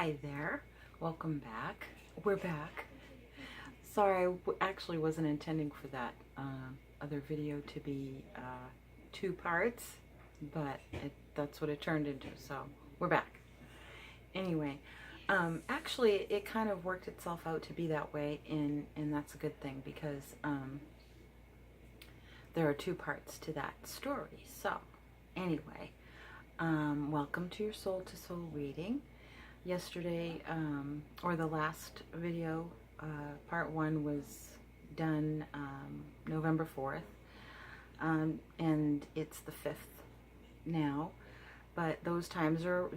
Hi there, welcome back. We're back. Sorry, actually wasn't intending for that other video to be two parts, but that's what it turned into, so we're back. Anyway, actually it kind of worked itself out to be that way, and that's a good thing because there are two parts to that story. So anyway, welcome to your soul to soul reading. Yesterday, or the last video, part 1 was done November 4th, and it's the 5th now, but those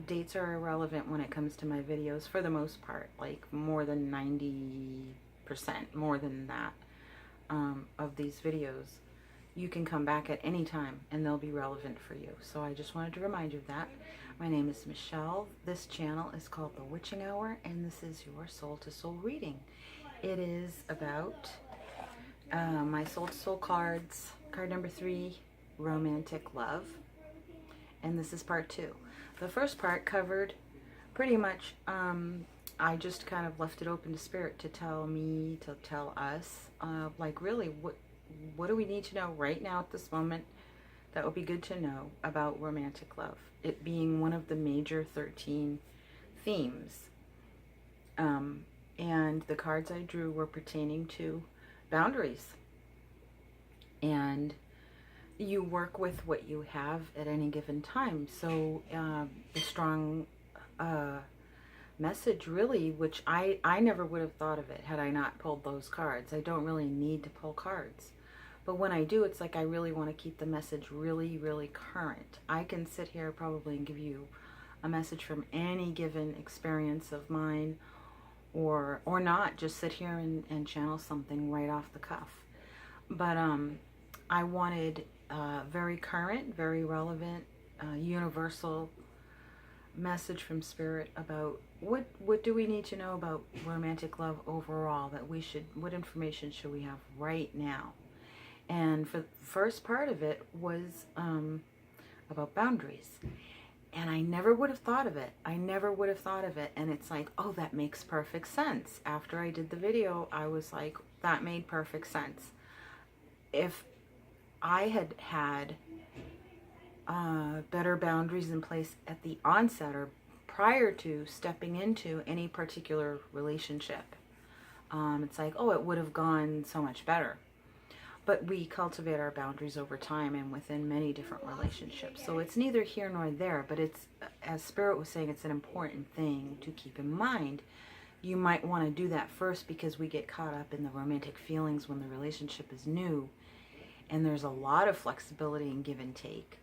dates are irrelevant when it comes to my videos for the most part, like more than 90%, more than that, of these videos. You can come back at any time and they'll be relevant for you. So I just wanted to remind you of that. My name is Michelle. This channel is called The Witching Hour, and this is your soul to soul reading. It is about my soul to soul cards, card number 3, romantic love. And this is part 2. The first part covered pretty much, I just kind of left it open to spirit to tell me, to tell us, like really what do we need to know right now at this moment that would be good to know about romantic love, it being one of the major 13 themes. And the cards I drew were pertaining to boundaries. And you work with what you have at any given time. So the strong message really, which I never would have thought of it had I not pulled those cards. I don't really need to pull cards. But when I do, it's like I really want to keep the message really, really current. I can sit here probably and give you a message from any given experience of mine, or not, just sit here and channel something right off the cuff. But I wanted very current, very relevant, universal message from Spirit about what do we need to know about romantic love overall, that we should, what information should we have right now. And for the first part of it was about boundaries. And I never would have thought of it. I never would have thought of it. And it's like, oh, that makes perfect sense. After I did the video, I was like, that made perfect sense. If I had better boundaries in place at the onset or prior to stepping into any particular relationship, it's like, oh, it would have gone so much better. But we cultivate our boundaries over time and within many different relationships. So it's neither here nor there, but it's, as Spirit was saying, it's an important thing to keep in mind. You might want to do that first because we get caught up in the romantic feelings when the relationship is new. And there's a lot of flexibility and give and take.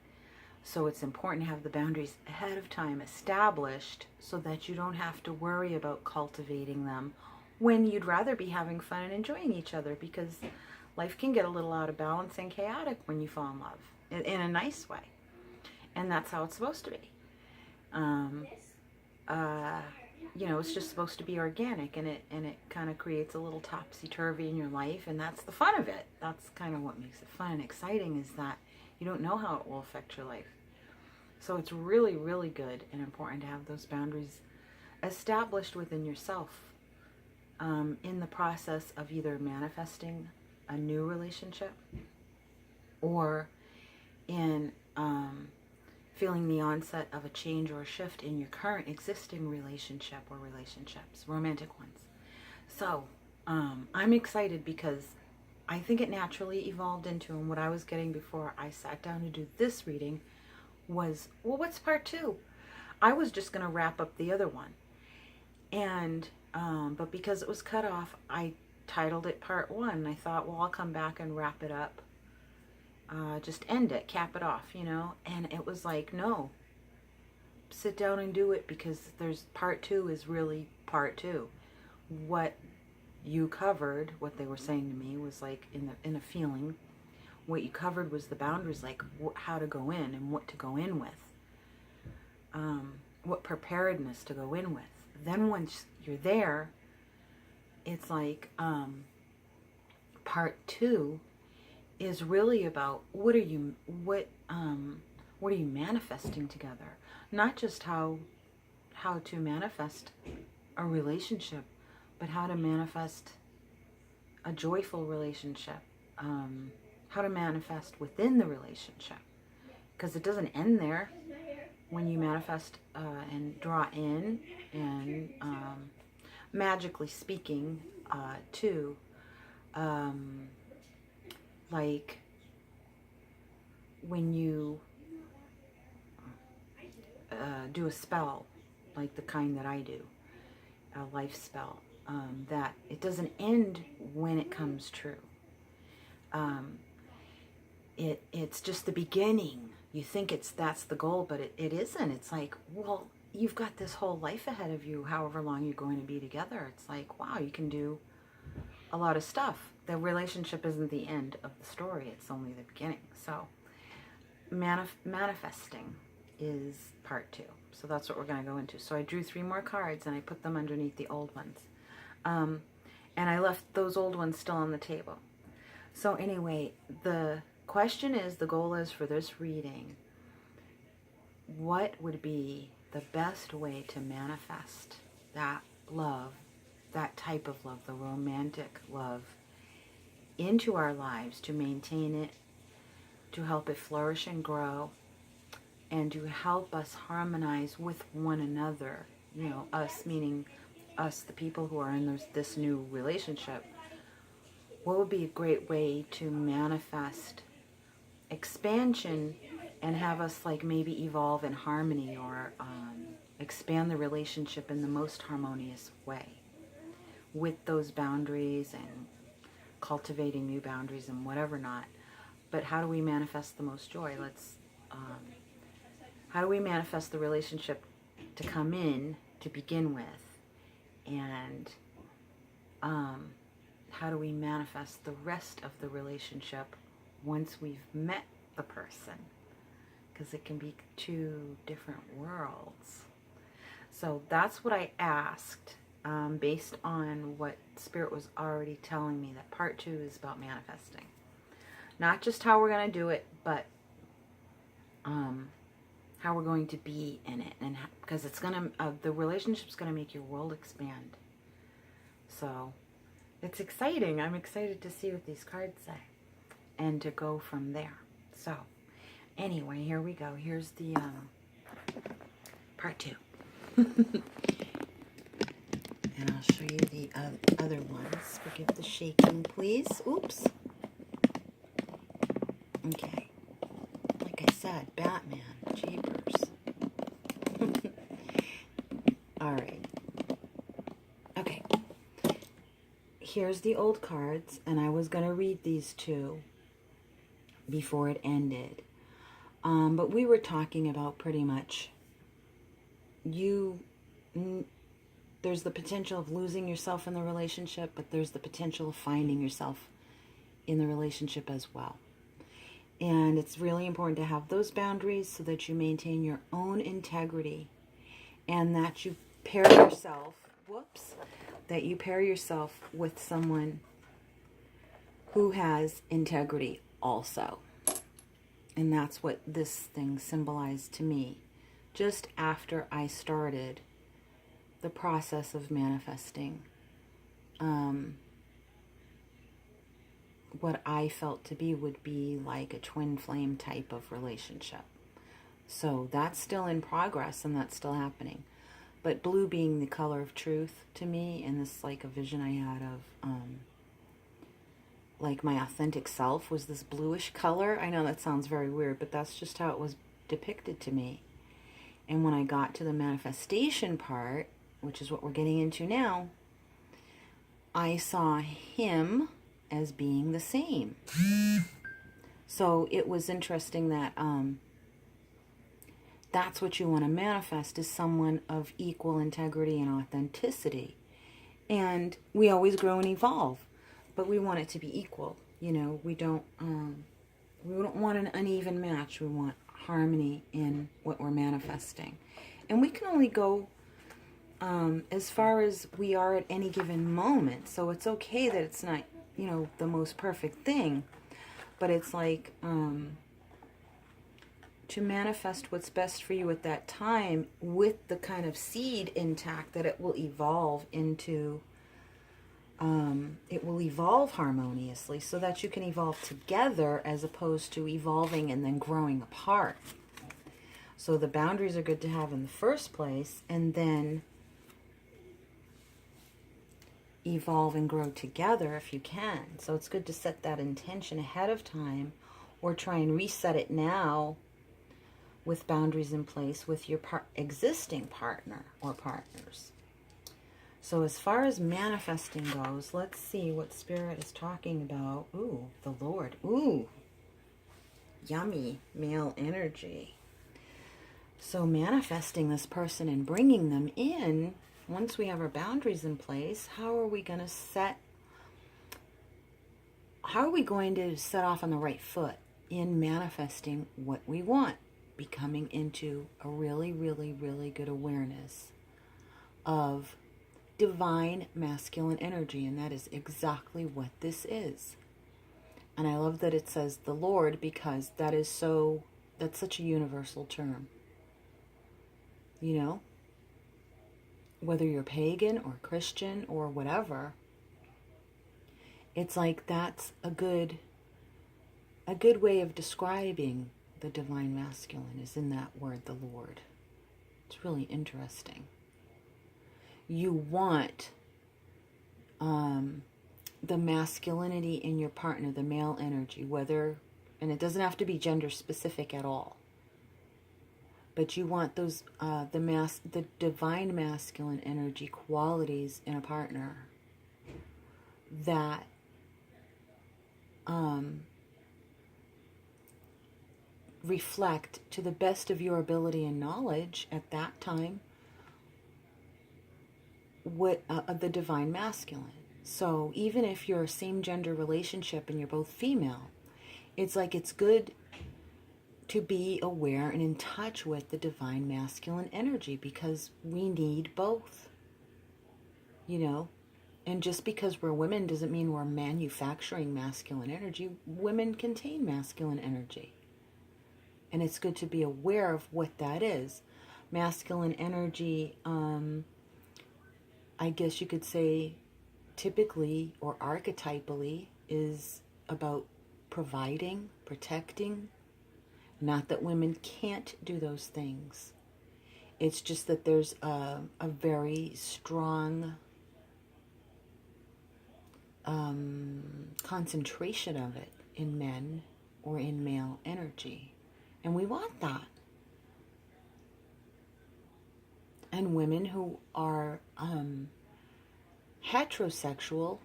So it's important to have the boundaries ahead of time established so that you don't have to worry about cultivating them when you'd rather be having fun and enjoying each other, because life can get a little out of balance and chaotic when you fall in love, in a nice way. And that's how it's supposed to be. You know, it's just supposed to be organic, and it kind of creates a little topsy-turvy in your life, and that's the fun of it. That's kind of what makes it fun and exciting, is that you don't know how it will affect your life. So it's really, really good and important to have those boundaries established within yourself in the process of either manifesting a new relationship or in feeling the onset of a change or a shift in your current existing relationship or relationships, romantic ones. So I'm excited because I think it naturally evolved into, and what I was getting before I sat down to do this reading was, well, what's part 2? I was just going to wrap up the other one. And but because it was cut off, I titled it part 1. I thought, well, I'll come back and wrap it up. Just end it, cap it off, you know. And it was like, no, sit down and do it, because there's part 2 is really part 2. What you covered, what they were saying to me was like, in a feeling, what you covered was the boundaries, like how to go in and what to go in with, what preparedness to go in with. Then once you're there, it's like part 2 is really about what are you manifesting together, not just how how to manifest a relationship, but how to manifest a joyful relationship, how to manifest within the relationship, because it doesn't end there. When you manifest and draw in, and magically speaking, too, like when you do a spell, like the kind that I do, a life spell, that it doesn't end when it comes true. It's just the beginning. You think that's the goal, but it isn't. It's like, well, you've got this whole life ahead of you, however long you're going to be together. It's like, wow, you can do a lot of stuff. The relationship isn't the end of the story. It's only the beginning. So manifesting is part 2. So that's what we're going to go into. So I drew 3 more cards and I put them underneath the old ones. And I left those old ones still on the table. So anyway, the question is, the goal is for this reading, what would be the best way to manifest that love, that type of love, the romantic love, into our lives, to maintain it, to help it flourish and grow, and to help us harmonize with one another, you know, us meaning us, the people who are in this new relationship. What would be a great way to manifest expansion and have us like maybe evolve in harmony, or expand the relationship in the most harmonious way, with those boundaries and cultivating new boundaries and whatever not. But how do we manifest the most joy? How do we manifest the relationship to come in to begin with? And how do we manifest the rest of the relationship once we've met the person? Because it can be 2 different worlds. So that's what I asked, based on what Spirit was already telling me, that part 2 is about manifesting. Not just how we're going to do it, but how we're going to be in it. And because it's going to, the relationship's going to make your world expand. So it's exciting. I'm excited to see what these cards say and to go from there. So anyway, here we go. Here's the part 2. And I'll show you the other ones. Forgive the shaking, please. Oops. Okay. Like I said, Batman. Jeepers. All right. Okay. Here's the old cards, and I was going to read these 2 before it ended. But we were talking about pretty much there's the potential of losing yourself in the relationship, but there's the potential of finding yourself in the relationship as well. And it's really important to have those boundaries so that you maintain your own integrity, and that you pair yourself, that you pair yourself with someone who has integrity also. And that's what this thing symbolized to me just after I started the process of manifesting what I felt to be would be like a twin flame type of relationship. So that's still in progress, and that's still happening. But blue being the color of truth to me, and this like a vision I had of like my authentic self was this bluish color. I know that sounds very weird, but that's just how it was depicted to me. And when I got to the manifestation part, which is what we're getting into now, I saw him as being the same. So it was interesting that that's what you want to manifest, is someone of equal integrity and authenticity. And we always grow and evolve, but we want it to be equal. You know, we don't want an uneven match. We want harmony in what we're manifesting. And we can only go as far as we are at any given moment. So it's okay that it's not, you know, the most perfect thing, but it's like to manifest what's best for you at that time with the kind of seed intact that it will evolve into. It will evolve harmoniously so that you can evolve together as opposed to evolving and then growing apart. So the boundaries are good to have in the first place, and then evolve and grow together if you can. So it's good to set that intention ahead of time, or try and reset it now with boundaries in place with your existing partner or partners. So as far as manifesting goes, let's see what Spirit is talking about. Ooh, the Lord. Ooh, yummy male energy. So manifesting this person and bringing them in, once we have our boundaries in place, how are we going to set off on the right foot in manifesting what we want? Becoming into a really, really, really good awareness of divine masculine energy, and that is exactly what this is. And I love that it says the Lord, because that's such a universal term. You know, whether you're pagan or Christian or whatever, it's like that's a good way of describing the divine masculine is in that word, the Lord. It's really interesting. You want the masculinity in your partner, the male energy, and it doesn't have to be gender specific at all, but you want those the divine masculine energy qualities in a partner that reflect to the best of your ability and knowledge at that time what the divine masculine. So even if you're a same gender relationship and you're both female, it's like it's good to be aware and in touch with the divine masculine energy, because we need both, you know. And just because we're women doesn't mean we're manufacturing masculine energy. Women contain masculine energy, and it's good to be aware of what that is. Masculine energy, I guess you could say, typically or archetypally, is about providing, protecting. Not that women can't do those things. It's just that there's a very strong concentration of it in men or in male energy. And we want that. And women who are heterosexual,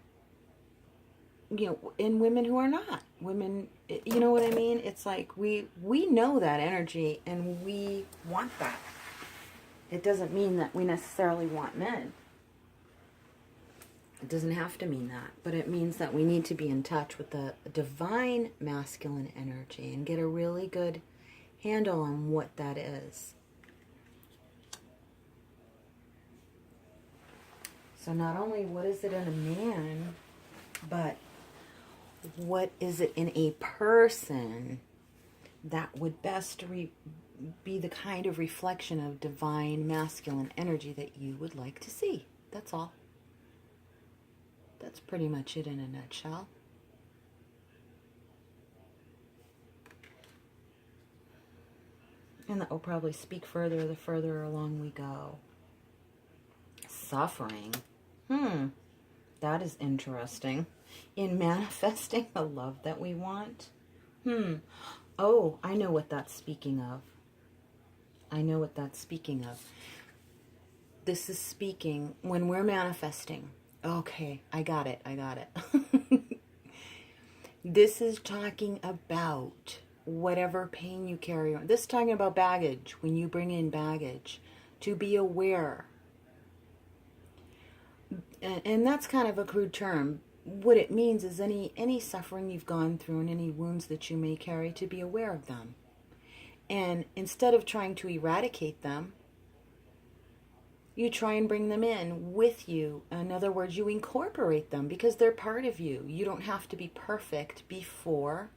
you know, and women who are not. Women, you know what I mean? It's like we know that energy and we want that. It doesn't mean that we necessarily want men. It doesn't have to mean that, but it means that we need to be in touch with the divine masculine energy and get a really good handle on what that is. So not only what is it in a man, but what is it in a person that would best be the kind of reflection of divine masculine energy that you would like to see. That's all. That's pretty much it in a nutshell. And that will probably speak further the further along we go. Suffering. That is interesting. In manifesting the love that we want. Oh, I know what that's speaking of. This is speaking when we're manifesting. Okay, I got it. This is talking about whatever pain you carry on. This is talking about baggage, when you bring in baggage, to be aware. And that's kind of a crude term. What it means is any suffering you've gone through and any wounds that you may carry, to be aware of them. And instead of trying to eradicate them, you try and bring them in with you. In other words, you incorporate them because they're part of you. You don't have to be perfect before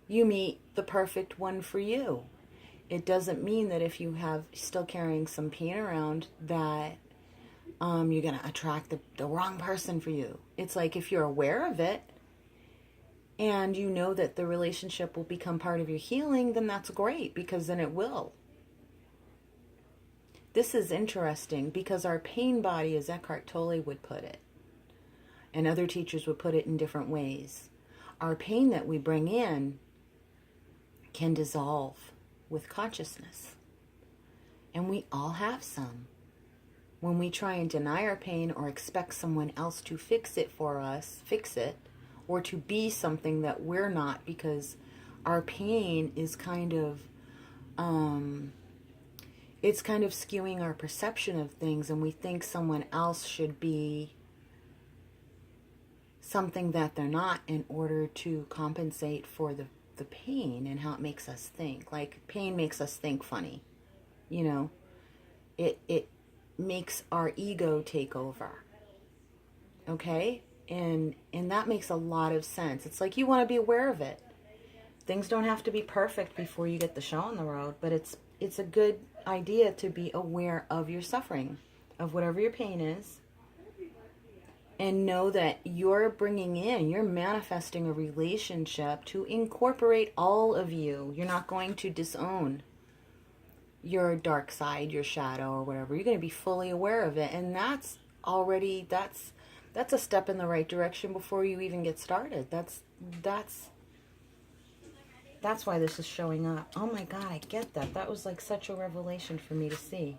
you meet the perfect one for you. It doesn't mean that if you have still carrying some pain around that you're going to attract the wrong person for you. It's like if you're aware of it and you know that the relationship will become part of your healing, then that's great, because then it will. This is interesting because our pain body, as Eckhart Tolle would put it, and other teachers would put it in different ways, our pain that we bring in can dissolve with consciousness. And we all have some. When we try and deny our pain or expect someone else to fix it for us, or to be something that we're not, because our pain is kind of, it's kind of skewing our perception of things, and we think someone else should be something that they're not in order to compensate for the pain and how it makes us think. Like, pain makes us think funny, you know. It makes our ego take over. Okay? And that makes a lot of sense. It's like you want to be aware of it. Things don't have to be perfect before you get the show on the road, but it's a good idea to be aware of your suffering, of whatever your pain is, and know that you're manifesting a relationship to incorporate all of you. You're not going to disown your dark side, your shadow, or whatever. You're going to be fully aware of it, and that's a step in the right direction before you even get started. That's why this is showing up. Oh my God, I get that. That was like such a revelation for me to see.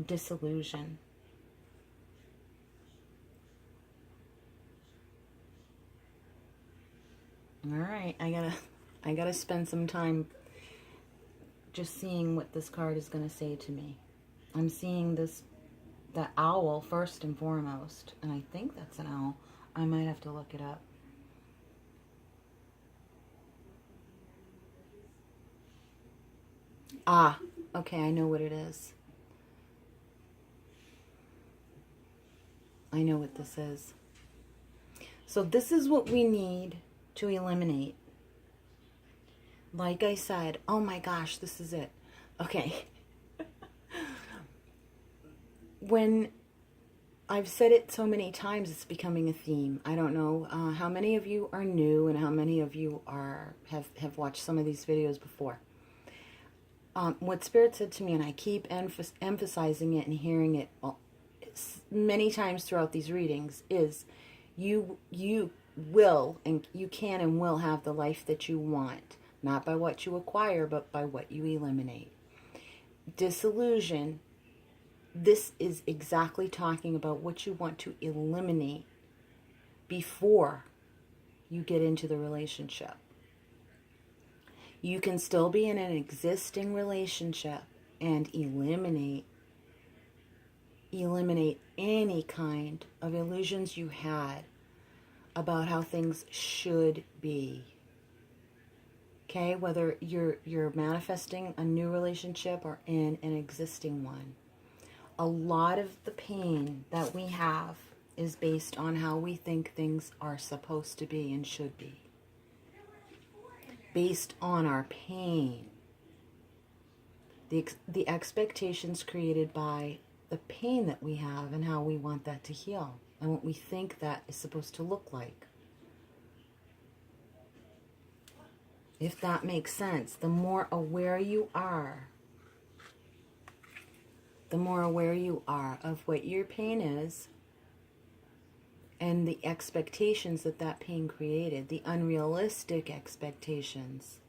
Disillusion. All right, I gotta spend some time just seeing what this card is gonna say to me. I'm seeing the owl first and foremost, and I think that's an owl. I might have to look it up. Ah, okay, I know what it is. I know what this is. So this is what we need to eliminate. Like I said, oh my gosh, this is it. Okay. When I've said it so many times, it's becoming a theme. I don't know how many of you are new and how many of you have watched some of these videos before. What Spirit said to me, and I keep emphasizing it and hearing it many times throughout these readings, is you will and you can and will have the life that you want, not by what you acquire, but by what you eliminate. Disillusion, this is exactly talking about what you want to eliminate before you get into the relationship. You can still be in an existing relationship and eliminate any kind of illusions you had about how things should be. Okay, whether you're manifesting a new relationship or in an existing one. A lot of the pain that we have is based on how we think things are supposed to be and should be. Based on our pain. The expectations created by the pain that we have and how we want that to heal and what we think that is supposed to look like. If that makes sense, the more aware you are of what your pain is and the expectations that pain created, the unrealistic expectations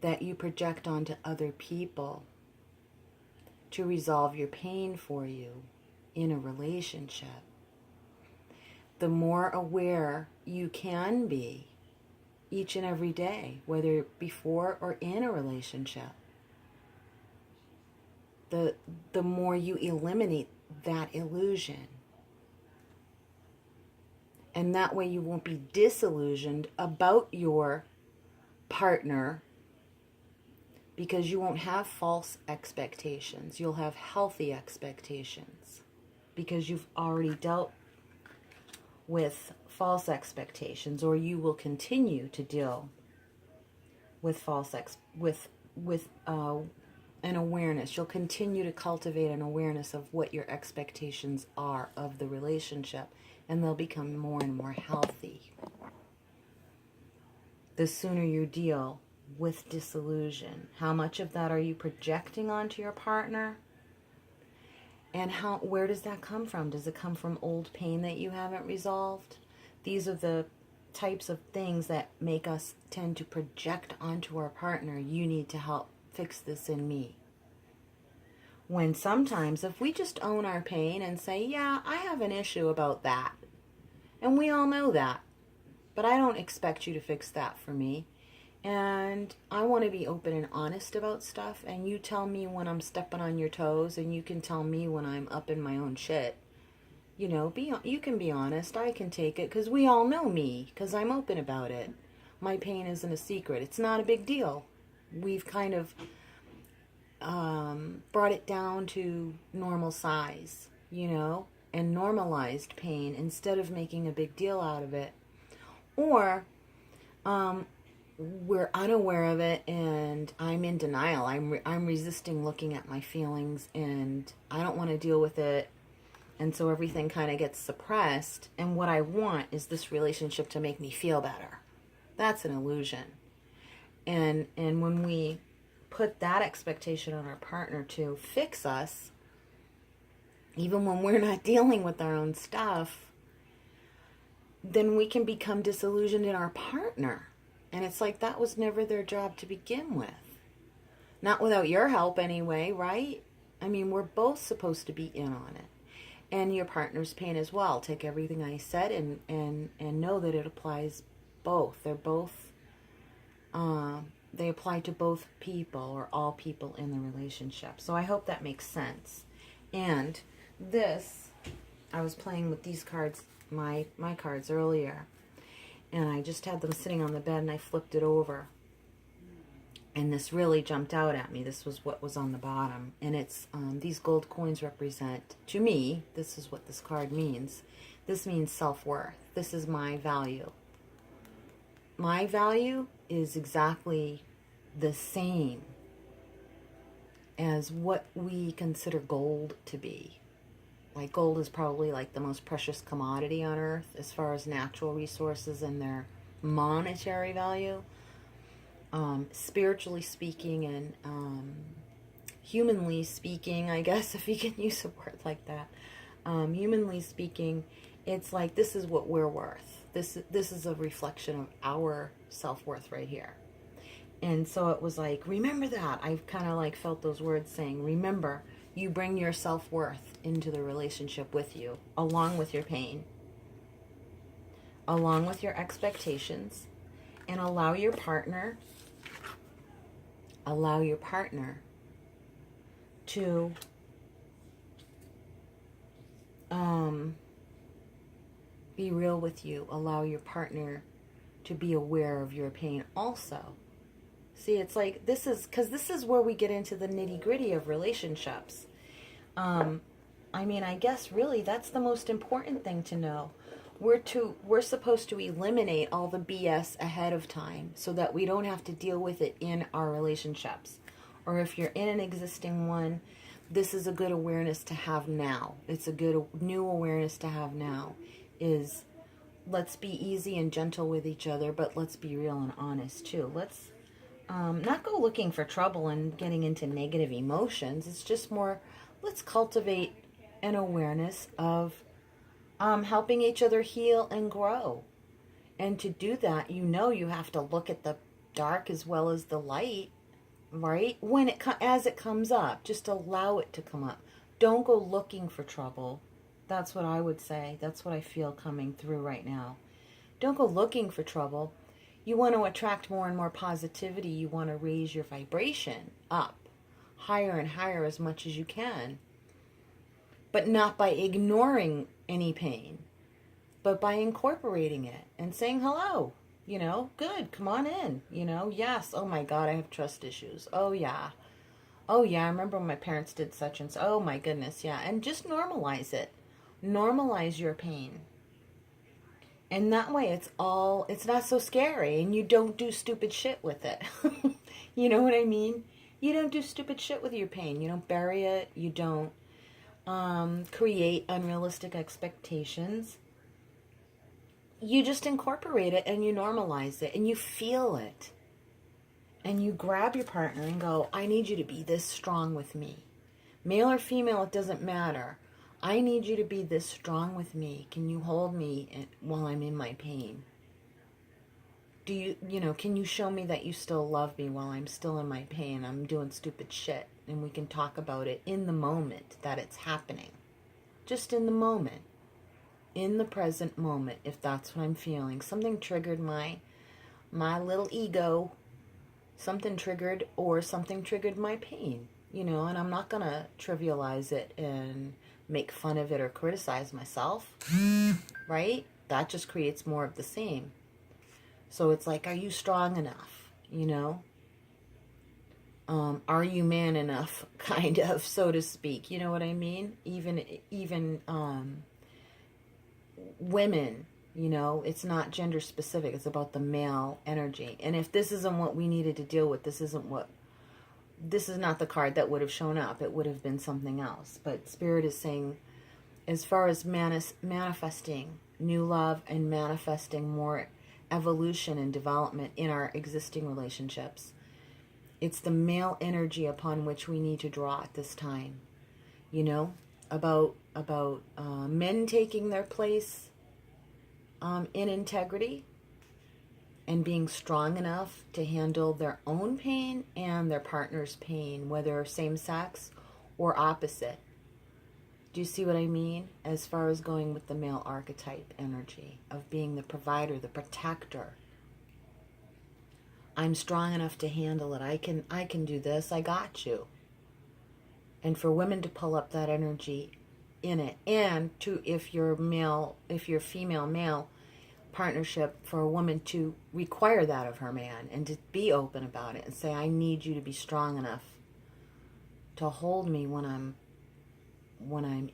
that you project onto other people to resolve your pain for you in a relationship, the more aware you can be each and every day, whether before or in a relationship, the more you eliminate that illusion. And that way you won't be disillusioned about your partner, because you won't have false expectations. You'll have healthy expectations because you've already dealt with false expectations, or you will continue to deal with with an awareness. You'll continue to cultivate an awareness of what your expectations are of the relationship, and they'll become more and more healthy. The sooner you deal with disillusion, how much of that are you projecting onto your partner? And where does that come from? Does it come from old pain that you haven't resolved? These are the types of things that make us tend to project onto our partner. You need to help fix this in me. When sometimes if we just own our pain and say, yeah, I have an issue about that, and we all know that, but I don't expect you to fix that for me. And I want to be open and honest about stuff. And you tell me when I'm stepping on your toes, and you can tell me when I'm up in my own shit. You know, you can be honest. I can take it because we all know me because I'm open about it. My pain isn't a secret. It's not a big deal. We've kind of brought it down to normal size, you know, and normalized pain instead of making a big deal out of it. Or we're unaware of it and I'm in denial. I'm resisting looking at my feelings and I don't want to deal with it. And so everything kind of gets suppressed. And what I want is this relationship to make me feel better. That's an illusion. And when we put that expectation on our partner to fix us, even when we're not dealing with our own stuff, then we can become disillusioned in our partner. And it's like that was never their job to begin with. Not without your help anyway, right? I mean, we're both supposed to be in on it. And your partner's pain as well. Take everything I said and know that it applies both. They're both, they apply to both people or all people in the relationship. So I hope that makes sense. And this, I was playing with these cards, my cards earlier, and I just had them sitting on the bed and I flipped it over. And this really jumped out at me. This was what was on the bottom. And it's, these gold coins represent, to me, this is what this card means. This means self-worth. This is my value. My value is exactly the same as what we consider gold to be. Like gold is probably like the most precious commodity on earth as far as natural resources and their monetary value. Spiritually speaking and humanly speaking, I guess, if you can use a word like that. Humanly speaking, it's like this is what we're worth. This is a reflection of our self-worth right here. And so it was like, remember that. I've kind of like felt those words saying, remember, you bring your self-worth into the relationship with you, along with your pain, along with your expectations, and allow your partner to be real with you. Allow your partner to be aware of your pain also. See, it's like this is where we get into the nitty-gritty of relationships. I mean, I guess really that's the most important thing to know. We're supposed to eliminate all the BS ahead of time so that we don't have to deal with it in our relationships. Or if you're in an existing one, this is a good awareness to have now. It's a good new awareness to have now is let's be easy and gentle with each other, but let's be real and honest too. Let's not go looking for trouble and getting into negative emotions. It's just more, let's cultivate an awareness of helping each other heal and grow. And to do that, you have to look at the dark as well as the light, right? As it comes up, just allow it to come up. Don't go looking for trouble. That's what I would say. That's what I feel coming through right now. Don't go looking for trouble. You want to attract more and more positivity. You want to raise your vibration up higher and higher as much as you can. But not by ignoring any pain, but by incorporating it and saying hello, good, come on in, yes, oh my God, I have trust issues. Oh yeah, I remember when my parents did such and so. Oh my goodness, yeah. And just normalize it. Normalize your pain. And that way it's not so scary, and you don't do stupid shit with it. You know what I mean? You don't do stupid shit with your pain. You don't bury it. You don't create unrealistic expectations. You just incorporate it and you normalize it and you feel it. And you grab your partner and go, I need you to be this strong with me. Male or female, it doesn't matter. I need you to be this strong with me. Can you hold me while I'm in my pain? Can you show me that you still love me while I'm still in my pain? I'm doing stupid shit. And we can talk about it in the moment that it's happening. Just in the moment. In the present moment, if that's what I'm feeling. Something triggered my little ego. Something triggered my pain. And I'm not going to trivialize it and make fun of it or criticize myself. Right? That just creates more of the same. So it's like, are you strong enough? Are you man enough, kind of, so to speak? You know what I mean? Even women, it's not gender specific. It's about the male energy. And if this isn't what we needed to deal with, this is not the card that would have shown up. It would have been something else. But Spirit is saying, as far as manifesting new love and manifesting more evolution and development in our existing relationships, it's the male energy upon which we need to draw at this time. About men taking their place in integrity and being strong enough to handle their own pain and their partner's pain, whether same-sex or opposite. Do you see what I mean? As far as going with the male archetype energy of being the provider, the protector. I'm strong enough to handle it. I can do this. I got you. And for women to pull up that energy in it, and if you're female male partnership, for a woman to require that of her man and to be open about it and say, I need you to be strong enough to hold me when I'm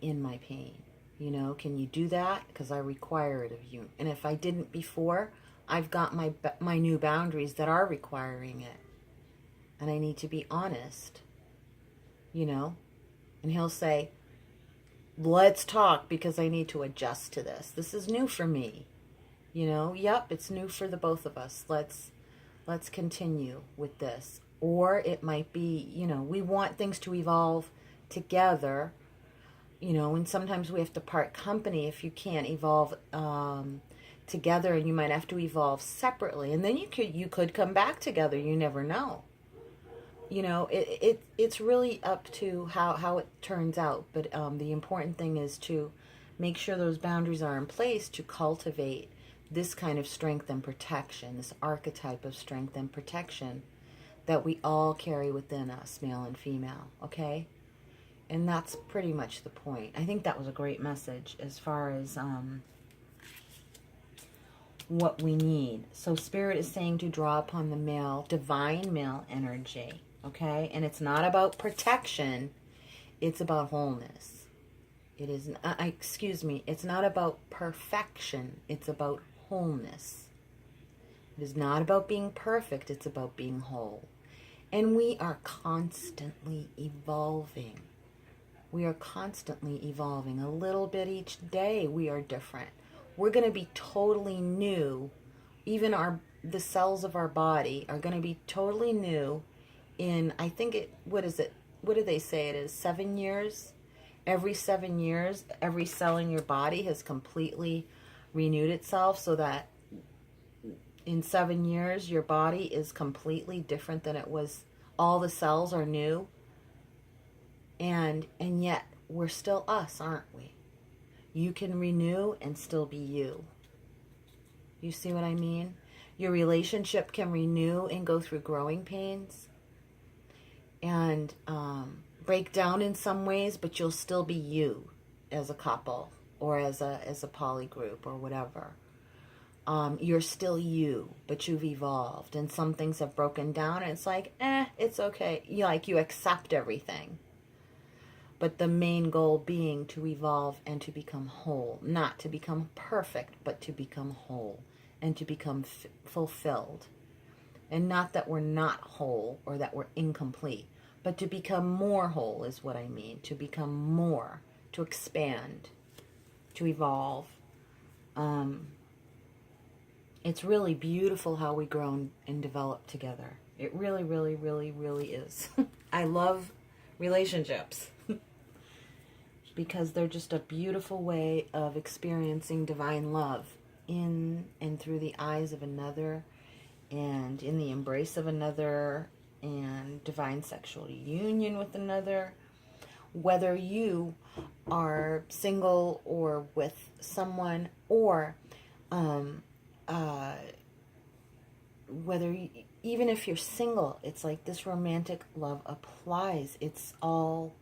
in my pain. Can you do that? Because I require it of you. And if I didn't before, I've got my new boundaries that are requiring it. And I need to be honest. And he'll say, let's talk because I need to adjust to this. This is new for me. Yep, it's new for the both of us. Let's continue with this. Or it might be, we want things to evolve together. And sometimes we have to part company if you can't evolve together, and you might have to evolve separately. And then you could come back together. You never know. It's really up to how it turns out. But the important thing is to make sure those boundaries are in place to cultivate this kind of strength and protection, this archetype of strength and protection that we all carry within us, male and female, okay? And that's pretty much the point. I think that was a great message as far as what we need. So Spirit is saying to draw upon the male, divine male energy, okay? And it's not about protection. It's about wholeness. It is, it's not about perfection. It's about wholeness. It is not about being perfect. It's about being whole. And we are constantly evolving. We are constantly evolving. A little bit each day we are different. We're going to be totally new. Even the cells of our body are going to be totally new in, I think what do they say it is, 7 years? Every 7 years, every cell in your body has completely renewed itself, so that in 7 years, your body is completely different than it was. All the cells are new. And yet, we're still us, aren't we? You can renew and still be you. You see what I mean? Your relationship can renew and go through growing pains and break down in some ways, but you'll still be you as a couple or as a poly group or whatever. You're still you, but you've evolved, and some things have broken down, and it's like, it's okay. You accept everything. but the main goal being to evolve and to become whole, not to become perfect, but to become whole and to become fulfilled. And not that we're not whole or that we're incomplete, but to become more whole is what I mean. To become more, to expand, to evolve. It's really beautiful how we grow and develop together. It really, really, really, really is. I love relationships because they're just a beautiful way of experiencing divine love in and through the eyes of another, and in the embrace of another, and divine sexual union with another. Whether you are single or with someone, or even if you're single, it's like this romantic love applies. It's all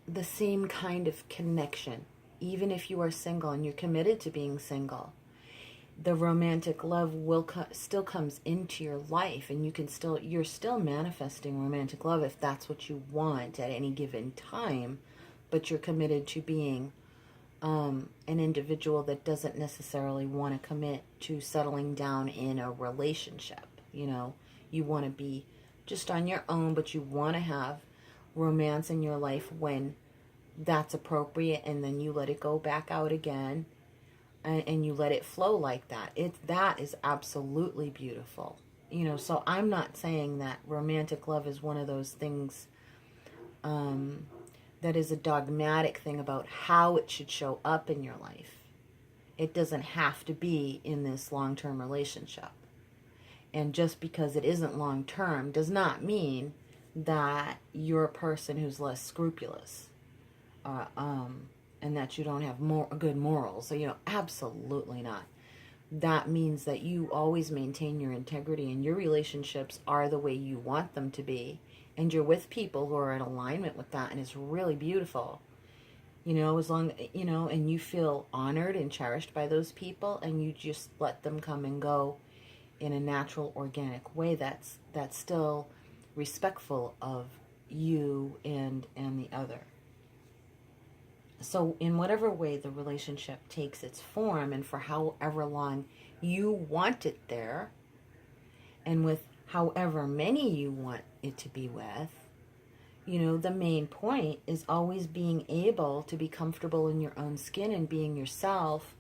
the same kind of connection. Even if you are single and you're committed to being single, the romantic love will still comes into your life, and you're still manifesting romantic love if that's what you want at any given time, but you're committed to being an individual that doesn't necessarily want to commit to settling down in a relationship. You want to be just on your own, but you want to have romance in your life when that's appropriate, and then you let it go back out again, and you let it flow like that. That is absolutely beautiful. So I'm not saying that romantic love is one of those things that is a dogmatic thing about how it should show up in your life. It doesn't have to be in this long-term relationship. And just because it isn't long-term does not mean that you're a person who's less scrupulous. And that you don't have good morals. So, absolutely not. That means that you always maintain your integrity, and your relationships are the way you want them to be. And you're with people who are in alignment with that, and it's really beautiful. As long, and you feel honored and cherished by those people, and you just let them come and go in a natural, organic way that's still respectful of you and the other. So in whatever way the relationship takes its form, and for however long you want it there, and with however many you want it to be with, the main point is always being able to be comfortable in your own skin and being yourself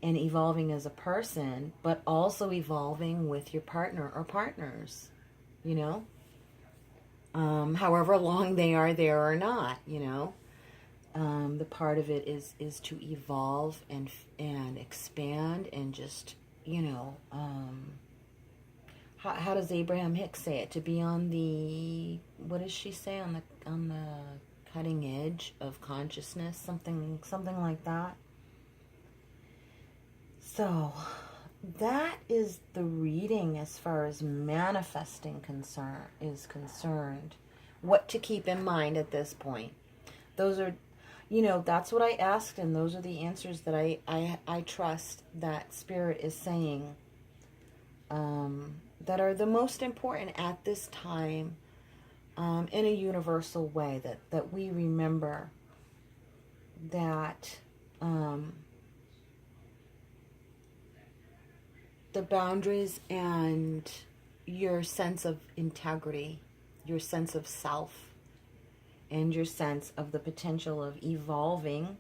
and evolving as a person, but also evolving with your partner or partners, however long they are there or not, the part of it is to evolve and expand and just, how does Abraham Hicks say it? To be on the, what does she say, on the cutting edge of consciousness, something like that. So that is the reading as far as manifesting is concerned. What to keep in mind at this point. Those are, that's what I asked, and those are the answers that I trust that Spirit is saying that are the most important at this time, in a universal way, that we remember that the boundaries and your sense of integrity, your sense of self, and your sense of the potential of evolving,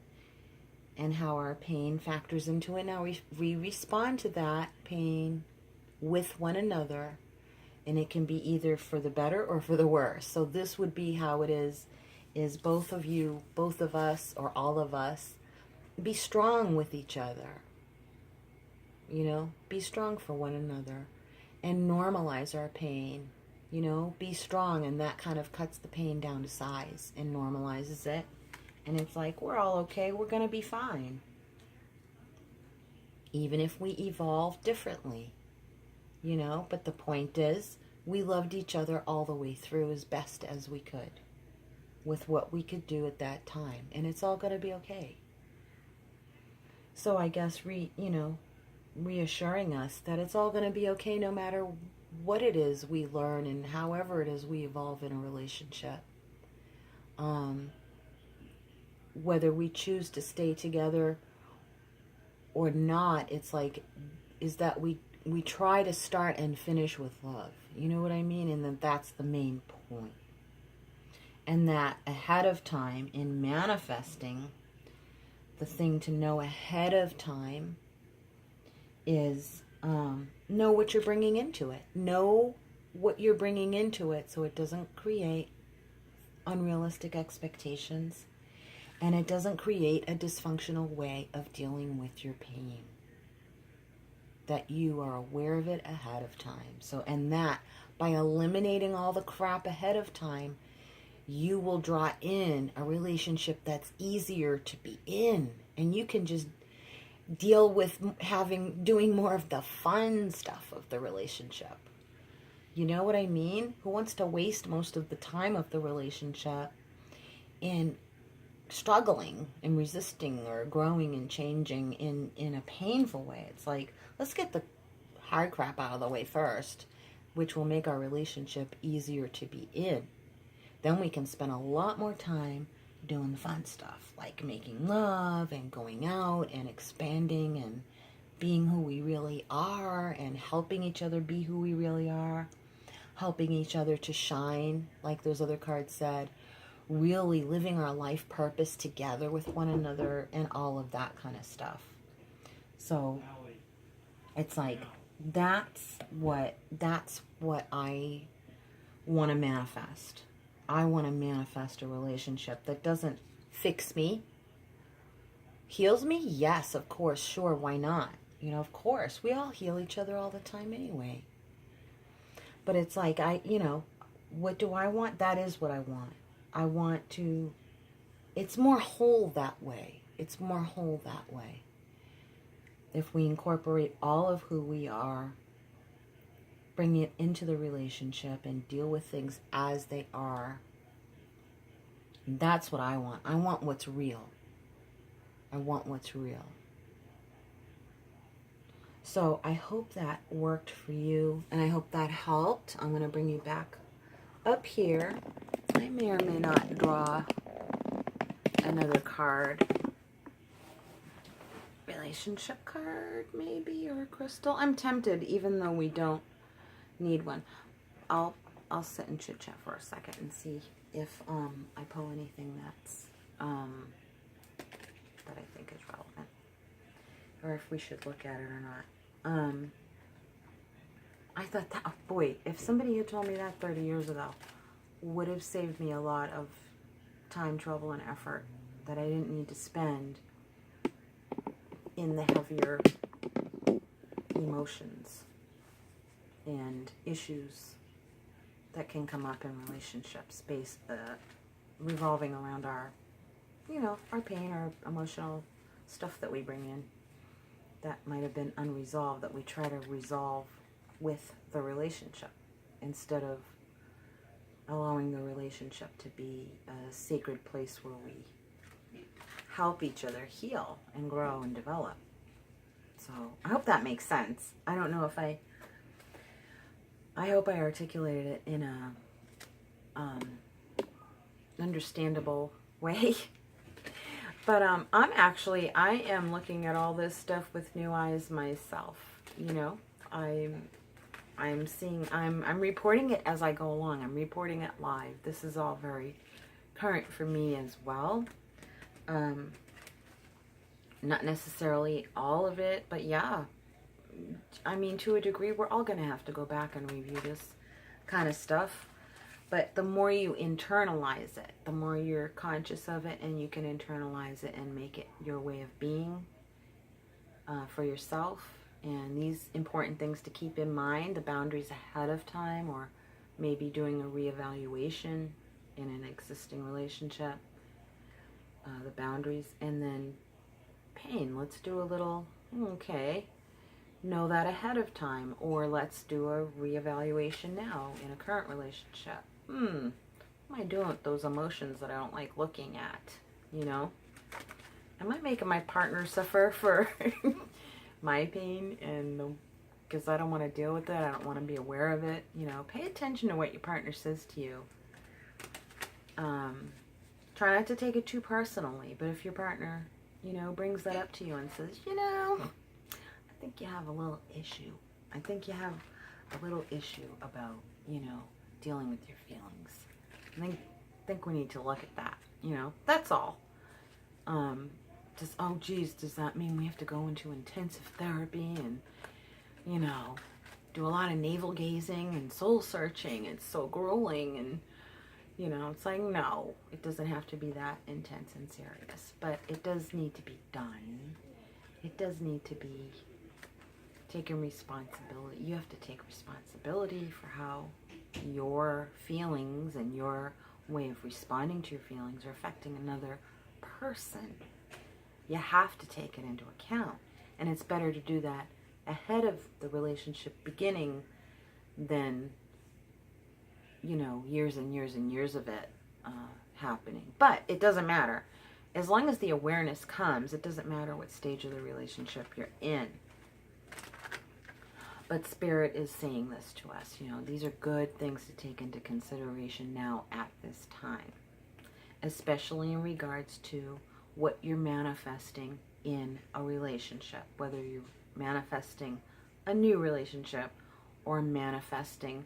and how our pain factors into it. Now we respond to that pain with one another, and it can be either for the better or for the worse. So this would be how it is both of you, both of us, or all of us, be strong with each other. Be strong for one another and normalize our pain. Be strong, and that kind of cuts the pain down to size and normalizes it. And it's like, we're all okay, we're going to be fine. Even if we evolve differently, but the point is, we loved each other all the way through as best as we could with what we could do at that time. And it's all going to be okay. So I guess, reassuring us that it's all going to be okay no matter what it is we learn and however it is we evolve in a relationship. Whether we choose to stay together or not, it's like, is that we try to start and finish with love. You know what I mean? And then that's the main point. And that ahead of time, in manifesting, the thing to know ahead of time is know what you're bringing into it. Know what you're bringing into it so it doesn't create unrealistic expectations and it doesn't create a dysfunctional way of dealing with your pain. That you are aware of it ahead of time. So, and that by eliminating all the crap ahead of time, you will draw in a relationship that's easier to be in. And you can just deal with doing more of the fun stuff of the relationship. You know what I mean? Who wants to waste most of the time of the relationship in struggling and resisting or growing and changing in a painful way? It's like, let's get the hard crap out of the way first, which will make our relationship easier to be in. Then we can spend a lot more time doing the fun stuff, like making love and going out and expanding and being who we really are and helping each other be who we really are, helping each other to shine, like those other cards said, really living our life purpose together with one another and all of that kind of stuff. So it's like, that's what I want to manifest. I want to manifest a relationship that doesn't fix me. Heals me? Yes, of course. Sure, why not? You know, of course. We all heal each other all the time anyway. But it's like, what do I want? That is what I want. I want to, it's more whole that way. It's more whole that way. If we incorporate all of who we are, bring it into the relationship and deal with things as they are. That's what I want. I want what's real. I want what's real. So I hope that worked for you, and I hope that helped. I'm going to bring you back up here. I may or may not draw another card. Relationship card, maybe, or a crystal. I'm tempted, even though we don't need one. I'll sit and chit chat for a second and see if I pull anything that's that I think is relevant, or if we should look at it or not. I thought that, oh boy, if somebody had told me that 30 years ago, would have saved me a lot of time, trouble, and effort that I didn't need to spend in the heavier emotions and issues that can come up in relationships revolving around our pain, our emotional stuff that we bring in that might have been unresolved, that we try to resolve with the relationship instead of allowing the relationship to be a sacred place where we help each other heal and grow and develop. So I hope that makes sense. I don't know if I hope I articulated it in a understandable way. But I am looking at all this stuff with new eyes myself. You know, I'm seeing, I'm reporting it as I go along. I'm reporting it live. This is all very current for me as well. Not necessarily all of it, but yeah. I mean, to a degree, we're all going to have to go back and review this kind of stuff. But the more you internalize it, the more you're conscious of it, and you can internalize it and make it your way of being for yourself. And these important things to keep in mind, the boundaries ahead of time, or maybe doing a reevaluation in an existing relationship, the boundaries, and then pain. Let's do a little, okay, know that ahead of time, or let's do a reevaluation now in a current relationship. What am I doing with those emotions that I don't like looking at? You know, am I making my partner suffer for my pain and the because I don't want to deal with it. I don't want to be aware of it. You know, pay attention to what your partner says to you. Try not to take it too personally, but if your partner, you know, brings that up to you and says, you know, I think you have a little issue. I think you have a little issue about, you know, dealing with your feelings. I think we need to look at that, you know, that's all. Just, oh geez, does that mean we have to go into intensive therapy and, you know, do a lot of navel gazing and soul searching? It's so grueling, and you know, it's like, no, it doesn't have to be that intense and serious, but it does need to be done. It does need to be taking responsibility. You have to take responsibility for how your feelings and your way of responding to your feelings are affecting another person. You have to take it into account, and it's better to do that ahead of the relationship beginning than, you know, years and years and years of it happening. But it doesn't matter. As long as the awareness comes, it doesn't matter what stage of the relationship you're in. But Spirit is saying this to us. You know, these are good things to take into consideration now at this time. Especially in regards to what you're manifesting in a relationship. Whether you're manifesting a new relationship or manifesting,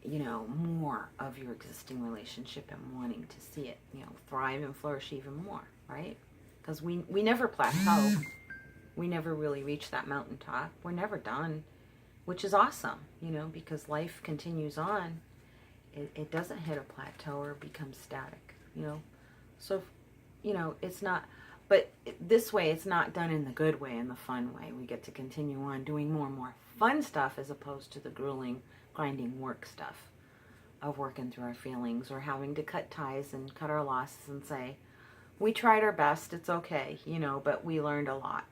you know, more of your existing relationship and wanting to see it, you know, thrive and flourish even more, right? Because we never plateau. We never really reach that mountaintop. We're never done, which is awesome, you know, because life continues on. It doesn't hit a plateau or become static, you know. So, you know, it's not, but this way it's not done in the good way, in the fun way. We get to continue on doing more and more fun stuff as opposed to the grueling, grinding work stuff of working through our feelings or having to cut ties and cut our losses and say, we tried our best, it's okay, you know, but we learned a lot.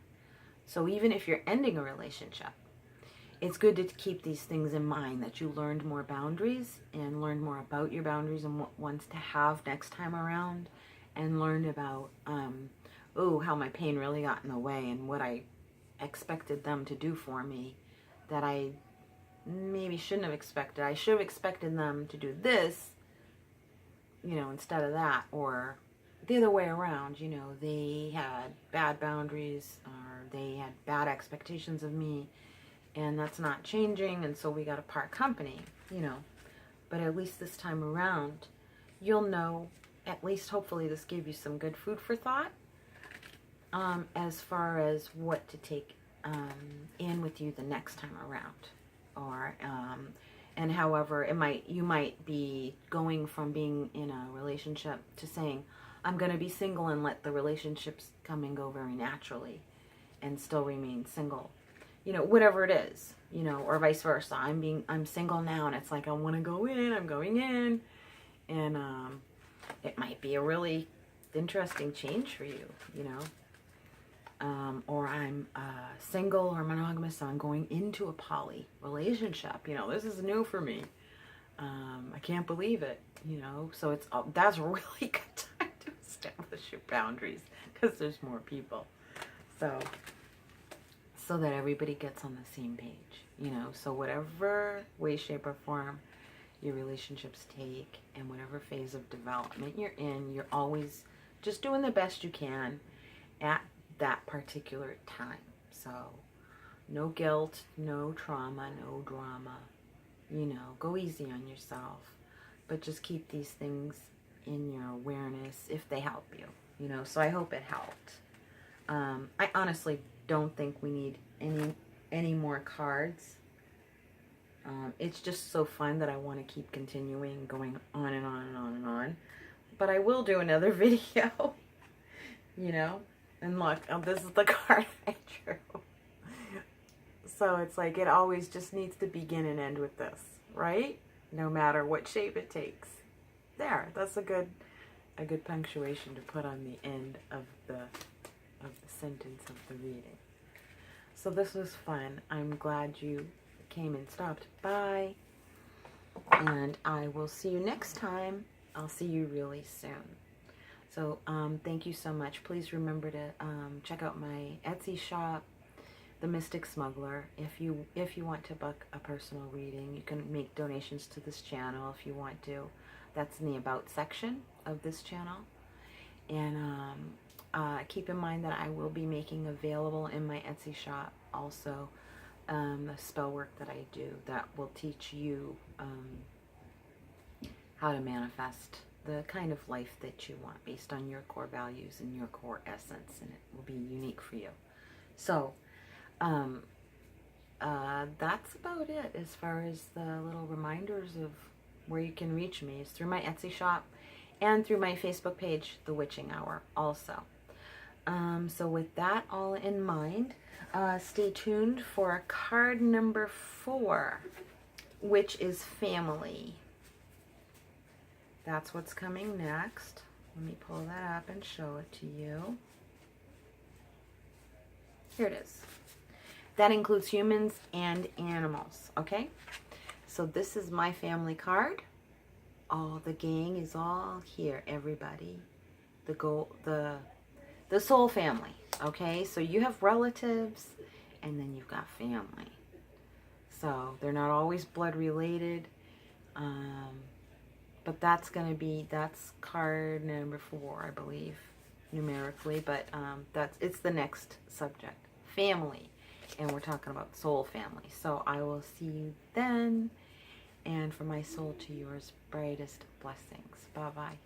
So even if you're ending a relationship, it's good to keep these things in mind, that you learned more boundaries and learned more about your boundaries and what ones to have next time around, and learned about, how my pain really got in the way and what I expected them to do for me that I maybe shouldn't have expected. I should have expected them to do this, you know, instead of that, or the other way around, you know, they had bad boundaries or they had bad expectations of me, and that's not changing, and so we got to part company, you know. But at least this time around, you'll know, at least hopefully this gave you some good food for thought, as far as what to take in with you the next time around. Or and however you might be going from being in a relationship to saying, I'm going to be single and let the relationships come and go very naturally and still remain single, you know, whatever it is, you know, or vice versa. I'm single now and it's like, I want to go in, I'm going in, and it might be a really interesting change for you, you know. Or I'm single or monogamous, so I'm going into a poly relationship. You know, this is new for me. I can't believe it, you know. So that's a really good time to establish your boundaries, because there's more people. So that everybody gets on the same page, you know. So whatever way, shape, or form your relationships take and whatever phase of development you're in, you're always just doing the best you can at that particular time. So no guilt, no trauma, no drama, you know, go easy on yourself, but just keep these things in your awareness if they help you, you know. So I hope it helped. I honestly don't think we need any more cards. It's just so fun that I want to keep continuing, going on and on and on and on. But I will do another video, you know. And look, this is the card I drew. So it's like, it always just needs to begin and end with this, right? No matter what shape it takes. There, that's a good punctuation to put on the end of the sentence of the reading. So this was fun. I'm glad you came and stopped by. And I will see you next time. I'll see you really soon. So thank you so much. Please remember to check out my Etsy shop. the Mystic Smuggler. If you want to book a personal reading, you can make donations to this channel if you want to. That's in the About section of this channel. And keep in mind that I will be making available in my Etsy shop also the spell work that I do that will teach you how to manifest the kind of life that you want based on your core values and your core essence, and it will be unique for you. So that's about it as far as the little reminders of where you can reach me. It's through my Etsy shop and through my Facebook page, The Witching Hour, also. So with that all in mind, stay tuned for card number 4, which is family. That's what's coming next. Let me pull that up and show it to you. Here it is. That includes humans and animals, okay? So this is my family card. Oh, the gang is all here, everybody. The soul family, okay? So you have relatives, and then you've got family. So they're not always blood related, but that's card number 4, I believe, numerically. But it's the next subject, family, and we're talking about soul family. So I will see you then, and from my soul to yours, brightest blessings. Bye bye.